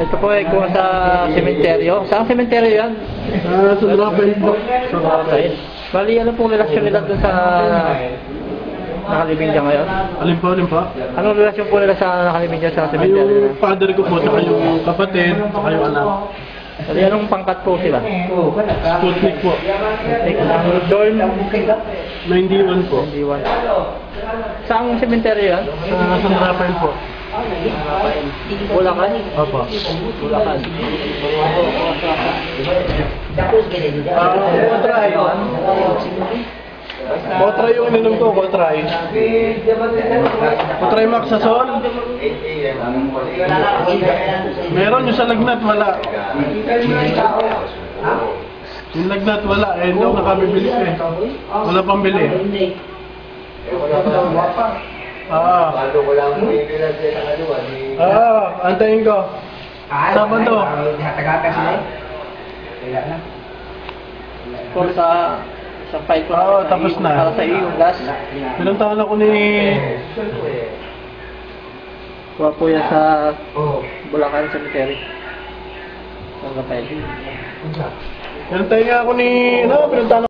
Ito po ay kuha sa sementeryo. Saan sementeryo yan? Sa Rafael po. Sa Rafael. Bali, ano pong relasyon nila doon sa nakalibing dyan ngayon? Alin po? Anong relasyon po nila sa nakalibing dyan sa Ay, sementeryo? yung father ko po, saka yung kapatid, saka yung anak. Bali, anong pangkat po sila? Sputnik po. Ang dorm? 91 po. D1. Saan sementeryo yan? Sa San Rafael po. Bulacan? Opo. Bulacan. Kotray yung ininom ko, Kotray. Kotray Maxasol. Meron yung sa lagnat, wala. Yung lagnat, wala. Eh, hindi ako nakabibili eh. Wala pang bili. Antayin ko. Saban to. For sa fight ko tapos na. para sa iyo, last. Pinuntahan ako ni... Kuha po yan sa Bulacan Cemetery. Ang kapay. Pinuntahan nga ako ni... Pinuntahan